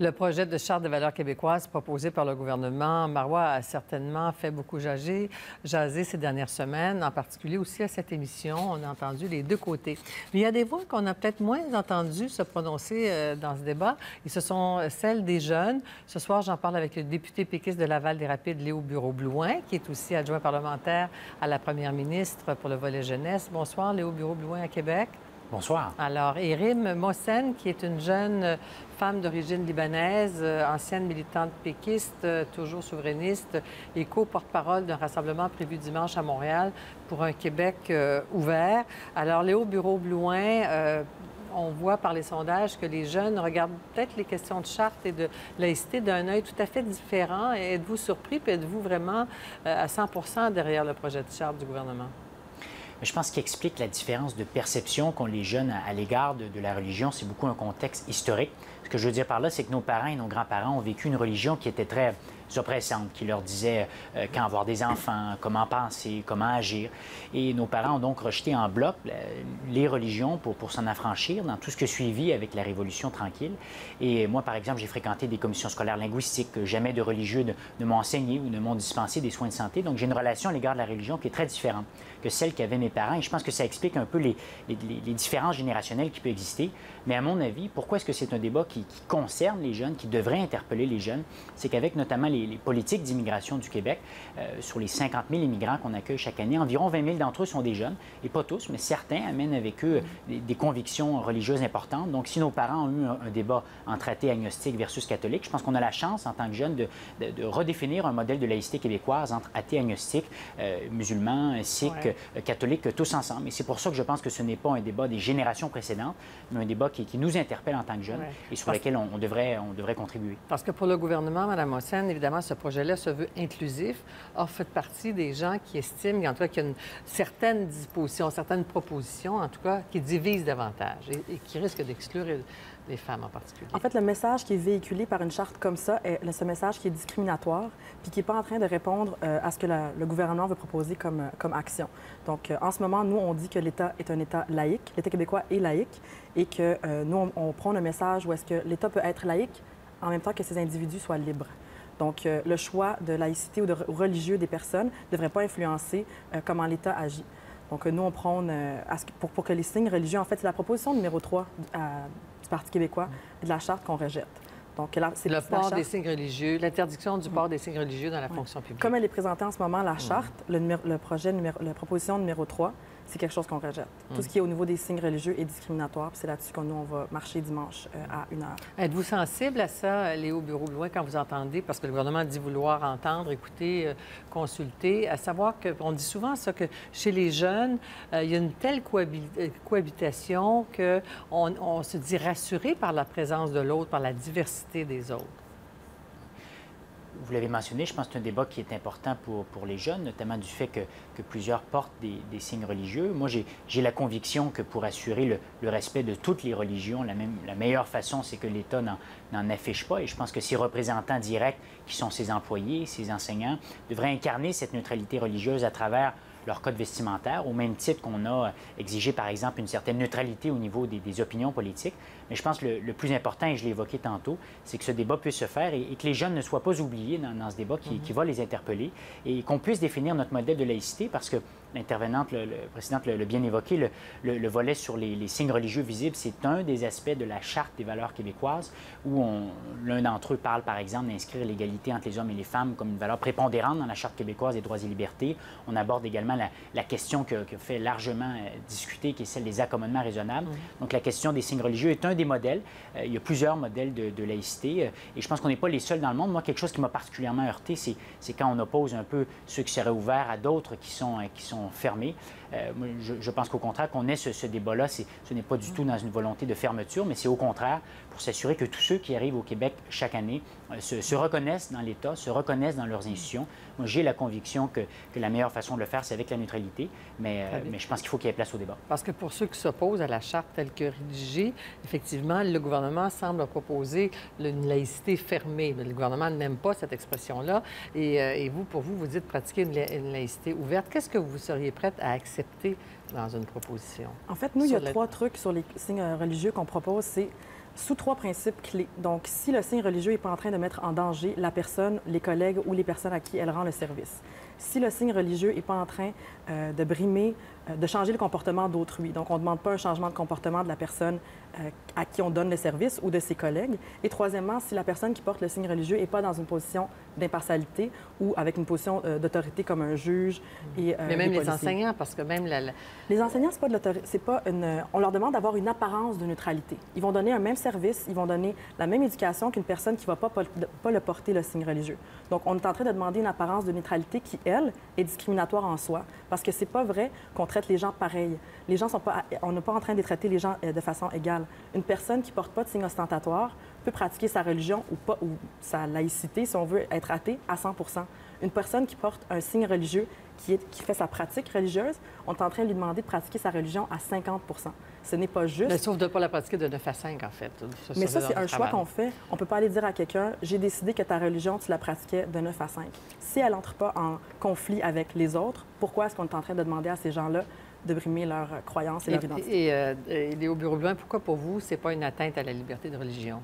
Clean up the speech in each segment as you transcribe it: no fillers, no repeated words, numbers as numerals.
Le projet de charte des valeurs québécoises proposé par le gouvernement Marois a certainement fait beaucoup jaser ces dernières semaines, en particulier aussi à cette émission. On a entendu les deux côtés. Mais il y a des voix qu'on a peut-être moins entendues se prononcer dans ce débat, et ce sont celles des jeunes. Ce soir, j'en parle avec le député péquiste de Laval-des-Rapides, Léo Bureau-Blouin, qui est aussi adjoint parlementaire à la première ministre pour le volet jeunesse. Bonsoir, Léo Bureau-Blouin à Québec. Bonsoir. Alors, Erim Mohsen, qui est une jeune femme d'origine libanaise, ancienne militante péquiste, toujours souverainiste et co-porte-parole d'un rassemblement prévu dimanche à Montréal pour un Québec ouvert. Alors, Léo Bureau-Blouin, on voit par les sondages que les jeunes regardent peut-être les questions de charte et de laïcité d'un œil tout à fait différent. Êtes-vous surpris, puis êtes-vous vraiment à 100 derrière le projet de charte du gouvernement? Je pense qu'il explique la différence de perception qu'ont les jeunes à l'égard de la religion. C'est beaucoup un contexte historique. Ce que je veux dire par là, c'est que nos parents et nos grands-parents ont vécu une religion qui était très oppressante, qui leur disait quand avoir des enfants, comment penser, comment agir. Et nos parents ont donc rejeté en bloc les religions pour s'en affranchir dans tout ce qui a suivi avec la Révolution tranquille. Et moi, par exemple, j'ai fréquenté des commissions scolaires linguistiques. Jamais de religieux ne m'ont enseigné ou ne m'ont dispensé des soins de santé. Donc, j'ai une relation à l'égard de la religion qui est très différente que celle qu'avaient mes parents. Et je pense que ça explique un peu les différences générationnelles qui peuvent exister. Mais à mon avis, pourquoi est-ce que c'est un débat qui concerne les jeunes, qui devrait interpeller les jeunes? C'est qu'avec notamment les politiques d'immigration du Québec, sur les 50 000 immigrants qu'on accueille chaque année, environ 20 000 d'entre eux sont des jeunes, et pas tous, mais certains amènent avec eux des convictions religieuses importantes. Donc, si nos parents ont eu un débat entre athées agnostiques versus catholiques, je pense qu'on a la chance, en tant que jeunes, de redéfinir un modèle de laïcité québécoise entre athées agnostiques, musulmans, sikhs, catholiques, tous ensemble. Et c'est pour ça que je pense que ce n'est pas un débat des générations précédentes, mais un débat qui nous interpelle en tant que jeunes et sur lequel on devrait contribuer. Parce que pour le gouvernement, Mme Mohsen, évidemment, ce projet-là se veut inclusif. Or, fait partie des gens qui estiment, en tout cas, qu'il y a une certaine disposition, certaines propositions, en tout cas, qui divisent davantage et qui risquent d'exclure les femmes en particulier. En fait, le message qui est véhiculé par une charte comme ça est ce message qui est discriminatoire puis qui n'est pas en train de répondre à ce que le gouvernement veut proposer comme action. Donc, en ce moment, nous, on dit que l'État est un État laïque, l'État québécois est laïque, et que nous, on prend le message où est-ce que l'État peut être laïque en même temps que ses individus soient libres. Donc, le choix de laïcité ou de religieux des personnes ne devrait pas influencer comment l'État agit. Donc, nous, on prône pour que les signes religieux, en fait, c'est la proposition numéro 3 du Parti québécois de la charte qu'on rejette. Donc, c'est le port des signes religieux, l'interdiction du port des signes religieux dans la fonction publique. Comme elle est présentée en ce moment, la charte, la proposition numéro 3, c'est quelque chose qu'on rejette. Tout ce qui est au niveau des signes religieux est discriminatoire, puis c'est là-dessus qu'on on va marcher dimanche à 1h. Êtes-vous sensible à ça, Léo Bureau-Blouin, quand vous entendez, parce que le gouvernement dit vouloir entendre, écouter, consulter, à savoir qu'on dit souvent ça, que chez les jeunes, il y a une telle cohabitation qu'on se dit rassuré par la présence de l'autre, par la diversité des autres? Vous l'avez mentionné, je pense que c'est un débat qui est important pour les jeunes, notamment du fait que plusieurs portent des signes religieux. Moi, j'ai la conviction que pour assurer le respect de toutes les religions, la meilleure façon, c'est que l'État n'en affiche pas. Et je pense que ses représentants directs, qui sont ses employés, ses enseignants, devraient incarner cette neutralité religieuse à travers leur code vestimentaire, au même titre qu'on a exigé, par exemple, une certaine neutralité au niveau des opinions politiques. Mais je pense que le plus important, et je l'ai évoqué tantôt, c'est que ce débat puisse se faire et que les jeunes ne soient pas oubliés dans ce débat qui va les interpeller et qu'on puisse définir notre modèle de laïcité parce que l'intervenante, le présidente l'a bien évoqué, le volet sur les signes religieux visibles, c'est un des aspects de la Charte des valeurs québécoises où l'un d'entre eux parle, par exemple, d'inscrire l'égalité entre les hommes et les femmes comme une valeur prépondérante dans la Charte québécoise des droits et libertés. On aborde également la question que fait largement discuter, qui est celle des accommodements raisonnables. Donc, la question des signes religieux est un des modèles. Il y a plusieurs modèles de laïcité et je pense qu'on n'est pas les seuls dans le monde. Moi, quelque chose qui m'a particulièrement heurté, c'est quand on oppose un peu ceux qui seraient ouverts à d'autres qui sont fermés. Moi, je pense qu'au contraire, qu'on ait ce débat-là, ce n'est pas du tout dans une volonté de fermeture, mais c'est au contraire pour s'assurer que tous ceux qui arrivent au Québec chaque année se reconnaissent dans l'État, se reconnaissent dans leurs institutions. Moi, j'ai la conviction que la meilleure façon de le faire, c'est avec la neutralité, mais je pense qu'il faut qu'il y ait place au débat. Parce que pour ceux qui s'opposent à la Charte telle que rédigée, effectivement, le gouvernement semble proposer une laïcité fermée. Mais le gouvernement n'aime pas cette expression-là. Et vous, pour vous, vous dites pratiquer une laïcité ouverte. Qu'est-ce que vous seriez prête à accepter dans une proposition? En fait, nous, il y a 3 trucs sur les signes religieux qu'on propose. C'est Sous 3 principes clés. Donc, si le signe religieux n'est pas en train de mettre en danger la personne, les collègues ou les personnes à qui elle rend le service. Si le signe religieux n'est pas en train de brimer, de changer le comportement d'autrui. Donc, on ne demande pas un changement de comportement de la personne à qui on donne le service ou de ses collègues. Et troisièmement, si la personne qui porte le signe religieux n'est pas dans une position d'impartialité ou avec une position d'autorité comme un juge et mais même les policiers. enseignants, parce que même Les enseignants, c'est pas de l'autorité, c'est pas une... On leur demande d'avoir une apparence de neutralité. Ils vont donner un même service, ils vont donner la même éducation qu'une personne qui ne va pas le porter, le signe religieux. Donc, on est en train de demander une apparence de neutralité qui, elle, est discriminatoire en soi, parce que c'est pas vrai qu'on traite les gens pareil. Les gens sont pas... On n'est pas en train de traiter les gens de façon égale. Une personne qui porte pas de signe ostentatoire peut pratiquer sa religion ou pas, ou sa laïcité, si on veut être athée, à 100 %. Une personne qui porte un signe religieux, qui fait sa pratique religieuse, on est en train de lui demander de pratiquer sa religion à 50 %. Ce n'est pas juste... Mais sauf de ne pas la pratiquer de 9 à 5, en fait. Mais ça, c'est un choix qu'on fait. On ne peut pas aller dire à quelqu'un, j'ai décidé que ta religion, tu la pratiquais de 9 à 5. Si elle n'entre pas en conflit avec les autres, pourquoi est-ce qu'on est en train de demander à ces gens-là de brimer leurs croyances et leur identité? Et Léo Bureau-Blouin, pourquoi pour vous, ce n'est pas une atteinte à la liberté de religion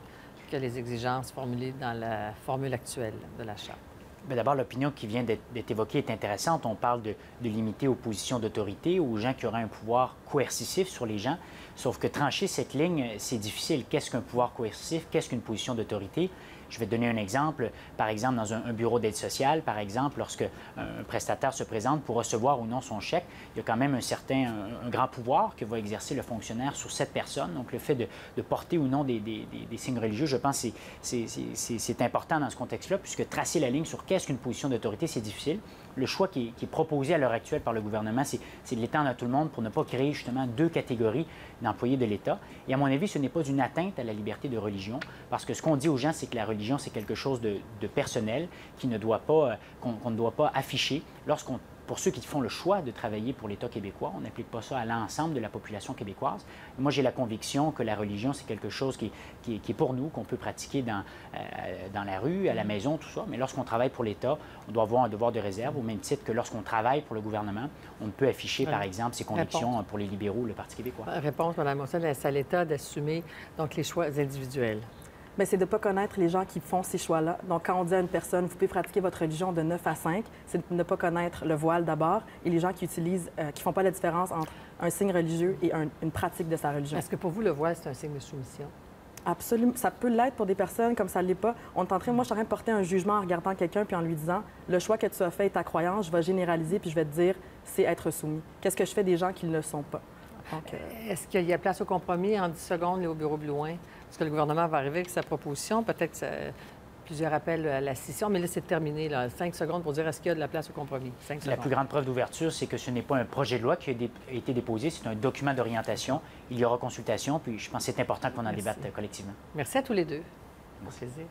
que les exigences formulées dans la formule actuelle de la Charte? Bien, d'abord, l'opinion qui vient d'être évoquée est intéressante. On parle de limiter aux positions d'autorité, aux gens qui auraient un pouvoir coercitif sur les gens. Sauf que trancher cette ligne, c'est difficile. Qu'est-ce qu'un pouvoir coercitif? Qu'est-ce qu'une position d'autorité? Je vais te donner un exemple. Par exemple, dans un bureau d'aide sociale, par exemple, lorsque un prestataire se présente pour recevoir ou non son chèque, il y a quand même un grand pouvoir que va exercer le fonctionnaire sur cette personne. Donc, le fait de porter ou non des signes religieux, je pense que c'est important dans ce contexte-là, puisque tracer la ligne sur qu'est-ce qu'une position d'autorité, c'est difficile. Le choix qui est proposé à l'heure actuelle par le gouvernement, c'est de l'étendre à tout le monde pour ne pas créer justement 2 catégories d'employés de l'État. Et à mon avis, ce n'est pas une atteinte à la liberté de religion, parce que ce qu'on dit aux gens, c'est que la religion, c'est quelque chose de personnel qu'on ne doit pas afficher. Pour ceux qui font le choix de travailler pour l'État québécois, on n'applique pas ça à l'ensemble de la population québécoise. Et moi, j'ai la conviction que la religion, c'est quelque chose qui est pour nous, qu'on peut pratiquer dans la rue, à la maison, tout ça. Mais lorsqu'on travaille pour l'État, on doit avoir un devoir de réserve, au même titre que lorsqu'on travaille pour le gouvernement, on ne peut afficher, par exemple, ses convictions pour les libéraux ou le Parti québécois. Réponse, Mme Mossel, c'est à l'État d'assumer donc les choix individuels. Bien, c'est de ne pas connaître les gens qui font ces choix-là. Donc, quand on dit à une personne, vous pouvez pratiquer votre religion de 9 à 5, c'est de ne pas connaître le voile d'abord et les gens qui utilisent, qui ne font pas la différence entre un signe religieux et une pratique de sa religion. Est-ce que pour vous, le voile, c'est un signe de soumission? Absolument. Ça peut l'être pour des personnes comme ça ne l'est pas. Moi, je suis en train de porter un jugement en regardant quelqu'un puis en lui disant, le choix que tu as fait est ta croyance, je vais généraliser puis je vais te dire, c'est être soumis. Qu'est-ce que je fais des gens qui ne le sont pas? Donc, est-ce qu'il y a place au compromis en 10 secondes, Léo Bureau-Blouin? Est-ce que le gouvernement va arriver avec sa proposition? Peut-être plusieurs appels à la scission, mais là, c'est terminé. Là. 5 secondes pour dire est-ce qu'il y a de la place au compromis? 5 secondes. La plus grande preuve d'ouverture, c'est que ce n'est pas un projet de loi qui a été déposé, c'est un document d'orientation. Il y aura consultation, puis je pense que c'est important qu'on en débatte collectivement. Merci à tous les deux. Au plaisir.